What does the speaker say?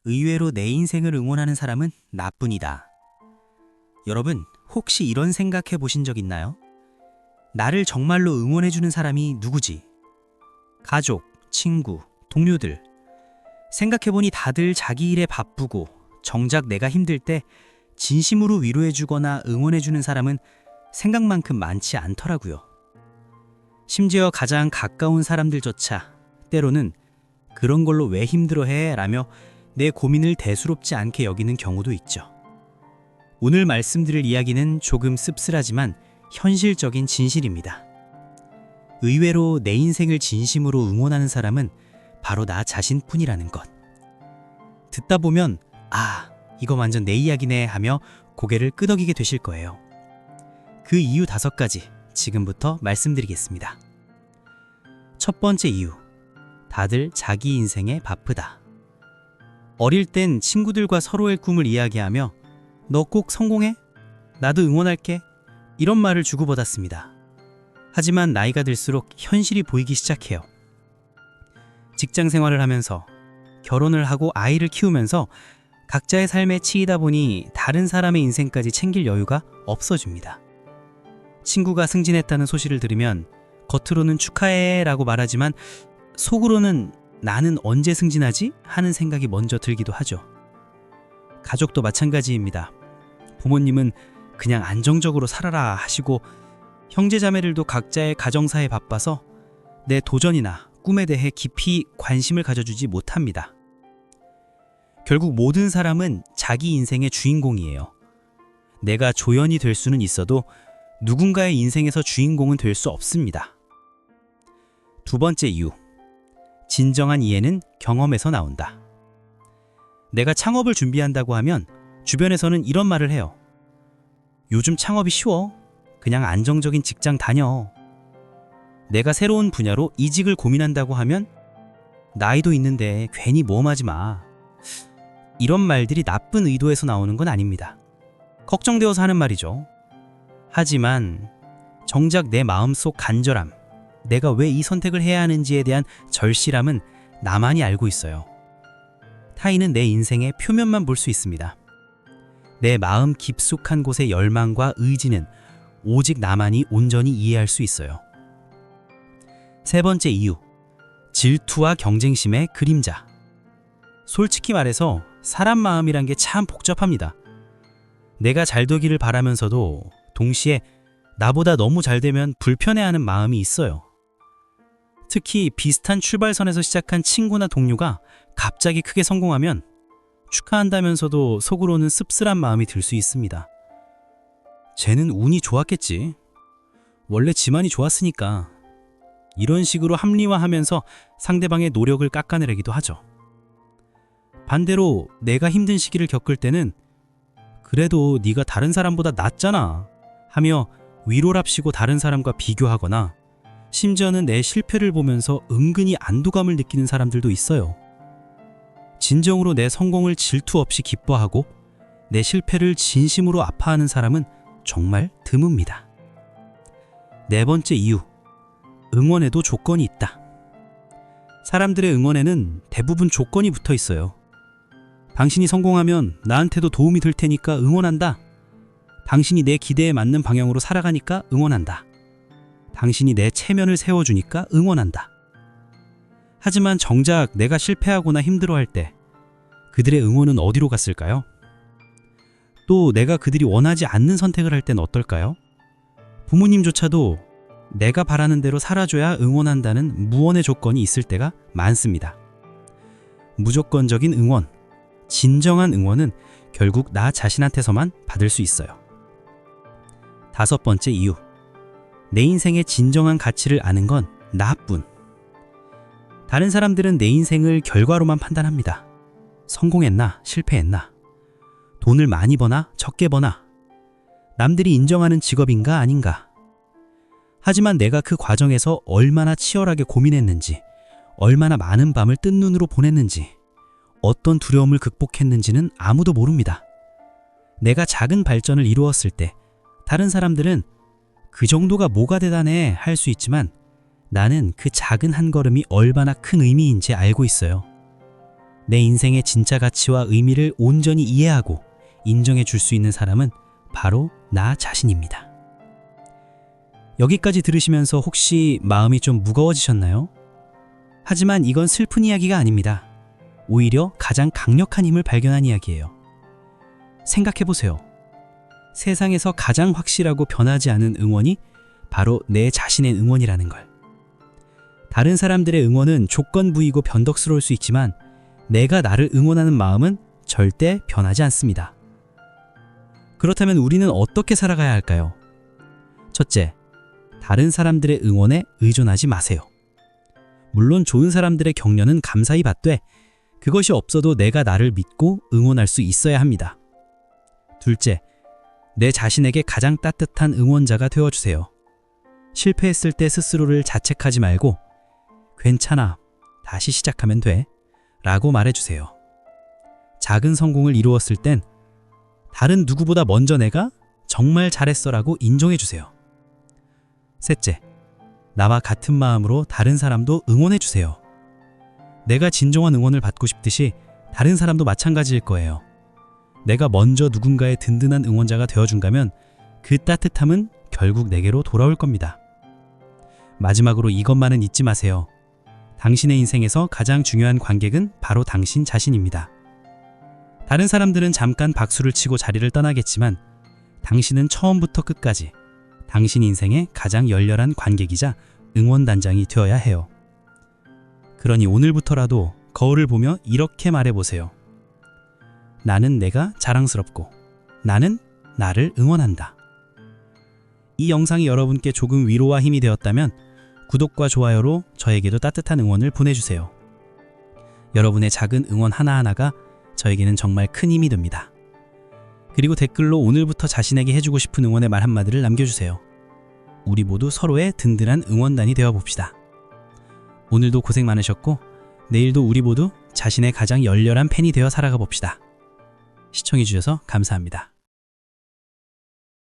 의외로 내 인생을 응원하는 사람은 나뿐이다. 여러분, 혹시 이런 생각해 보신 적 있나요? 나를 정말로 응원해주는 사람이 누구지? 가족, 친구, 동료들. 생각해보니 다들 자기 일에 바쁘고 정작 내가 힘들 때 진심으로 위로해주거나 응원해주는 사람은 생각만큼 많지 않더라고요. 심지어 가장 가까운 사람들조차 때로는 그런 걸로 왜 힘들어해? 라며 내 고민을 대수롭지 않게 여기는 경우도 있죠. 오늘 말씀드릴 이야기는 조금 씁쓸하지만 현실적인 진실입니다. 의외로 내 인생을 진심으로 응원하는 사람은 바로 나 자신뿐이라는 것. 듣다 보면 이거 완전 내 이야기네 하며 고개를 끄덕이게 되실 거예요. 그 이유 5가지 지금부터 말씀드리겠습니다. 첫 번째 이유, 다들 자기 인생에 바쁘다. 어릴 땐 친구들과 서로의 꿈을 이야기하며 너 꼭 성공해? 나도 응원할게. 이런 말을 주고받았습니다. 하지만 나이가 들수록 현실이 보이기 시작해요. 직장 생활을 하면서 결혼을 하고 아이를 키우면서 각자의 삶에 치이다 보니 다른 사람의 인생까지 챙길 여유가 없어집니다. 친구가 승진했다는 소식을 들으면 겉으로는 축하해 라고 말하지만 속으로는 나는 언제 승진하지? 하는 생각이 먼저 들기도 하죠. 가족도 마찬가지입니다. 부모님은 그냥 안정적으로 살아라 하시고 형제자매들도 각자의 가정사에 바빠서 내 도전이나 꿈에 대해 깊이 관심을 가져주지 못합니다. 결국 모든 사람은 자기 인생의 주인공이에요. 내가 조연이 될 수는 있어도 누군가의 인생에서 주인공은 될 수 없습니다. 두 번째 이유, 진정한 이해는 경험에서 나온다. 내가 창업을 준비한다고 하면 주변에서는 이런 말을 해요. 요즘 창업이 쉬워. 그냥 안정적인 직장 다녀. 내가 새로운 분야로 이직을 고민한다고 하면 나이도 있는데 괜히 모험하지 마. 이런 말들이 나쁜 의도에서 나오는 건 아닙니다. 걱정되어서 하는 말이죠. 하지만 정작 내 마음속 간절함, 내가 왜 이 선택을 해야 하는지에 대한 절실함은 나만이 알고 있어요. 타인은 내 인생의 표면만 볼 수 있습니다. 내 마음 깊숙한 곳의 열망과 의지는 오직 나만이 온전히 이해할 수 있어요. 세 번째 이유, 질투와 경쟁심의 그림자. 솔직히 말해서 사람 마음이란 게 참 복잡합니다. 내가 잘 되기를 바라면서도 동시에 나보다 너무 잘 되면 불편해하는 마음이 있어요. 특히 비슷한 출발선에서 시작한 친구나 동료가 갑자기 크게 성공하면 축하한다면서도 속으로는 씁쓸한 마음이 들 수 있습니다. 쟤는 운이 좋았겠지. 원래 지만이 좋았으니까. 이런 식으로 합리화하면서 상대방의 노력을 깎아내리기도 하죠. 반대로 내가 힘든 시기를 겪을 때는 그래도 네가 다른 사람보다 낫잖아 하며 위로랍시고 다른 사람과 비교하거나 심지어는 내 실패를 보면서 은근히 안도감을 느끼는 사람들도 있어요. 진정으로 내 성공을 질투 없이 기뻐하고 내 실패를 진심으로 아파하는 사람은 정말 드뭅니다. 네 번째 이유, 응원에도 조건이 있다. 사람들의 응원에는 대부분 조건이 붙어 있어요. 당신이 성공하면 나한테도 도움이 될 테니까 응원한다. 당신이 내 기대에 맞는 방향으로 살아가니까 응원한다. 당신이 내 체면을 세워주니까 응원한다. 하지만 정작 내가 실패하거나 힘들어할 때 그들의 응원은 어디로 갔을까요? 또 내가 그들이 원하지 않는 선택을 할 땐 어떨까요? 부모님조차도 내가 바라는 대로 살아줘야 응원한다는 무언의 조건이 있을 때가 많습니다. 무조건적인 응원, 진정한 응원은 결국 나 자신한테서만 받을 수 있어요. 다섯 번째 이유, 내 인생의 진정한 가치를 아는 건 나뿐. 다른 사람들은 내 인생을 결과로만 판단합니다. 성공했나, 실패했나, 돈을 많이 버나, 적게 버나, 남들이 인정하는 직업인가 아닌가. 하지만 내가 그 과정에서 얼마나 치열하게 고민했는지, 얼마나 많은 밤을 뜬 눈으로 보냈는지, 어떤 두려움을 극복했는지는 아무도 모릅니다. 내가 작은 발전을 이루었을 때 다른 사람들은 그 정도가 뭐가 대단해 할 수 있지만 나는 그 작은 한 걸음이 얼마나 큰 의미인지 알고 있어요. 내 인생의 진짜 가치와 의미를 온전히 이해하고 인정해 줄 수 있는 사람은 바로 나 자신입니다. 여기까지 들으시면서 혹시 마음이 좀 무거워지셨나요? 하지만 이건 슬픈 이야기가 아닙니다. 오히려 가장 강력한 힘을 발견한 이야기예요. 생각해보세요. 세상에서 가장 확실하고 변하지 않은 응원이 바로 내 자신의 응원이라는 걸. 다른 사람들의 응원은 조건부이고 변덕스러울 수 있지만 내가 나를 응원하는 마음은 절대 변하지 않습니다. 그렇다면 우리는 어떻게 살아가야 할까요? 첫째, 다른 사람들의 응원에 의존하지 마세요. 물론 좋은 사람들의 격려는 감사히 받되 그것이 없어도 내가 나를 믿고 응원할 수 있어야 합니다. 둘째, 내 자신에게 가장 따뜻한 응원자가 되어주세요. 실패했을 때 스스로를 자책하지 말고 괜찮아, 다시 시작하면 돼 라고 말해주세요. 작은 성공을 이루었을 땐 다른 누구보다 먼저 내가 정말 잘했어 라고 인정해주세요. 셋째, 나와 같은 마음으로 다른 사람도 응원해주세요. 내가 진정한 응원을 받고 싶듯이 다른 사람도 마찬가지일 거예요. 내가 먼저 누군가의 든든한 응원자가 되어준다면 그 따뜻함은 결국 내게로 돌아올 겁니다. 마지막으로 이것만은 잊지 마세요. 당신의 인생에서 가장 중요한 관객은 바로 당신 자신입니다. 다른 사람들은 잠깐 박수를 치고 자리를 떠나겠지만 당신은 처음부터 끝까지 당신 인생의 가장 열렬한 관객이자 응원단장이 되어야 해요. 그러니 오늘부터라도 거울을 보며 이렇게 말해보세요. 나는 내가 자랑스럽고 나는 나를 응원한다. 이 영상이 여러분께 조금 위로와 힘이 되었다면 구독과 좋아요로 저에게도 따뜻한 응원을 보내주세요. 여러분의 작은 응원 하나하나가 저에게는 정말 큰 힘이 됩니다. 그리고 댓글로 오늘부터 자신에게 해주고 싶은 응원의 말 한마디를 남겨주세요. 우리 모두 서로의 든든한 응원단이 되어봅시다. 오늘도 고생 많으셨고 내일도 우리 모두 자신의 가장 열렬한 팬이 되어 살아가 봅시다. 시청해주셔서 감사합니다.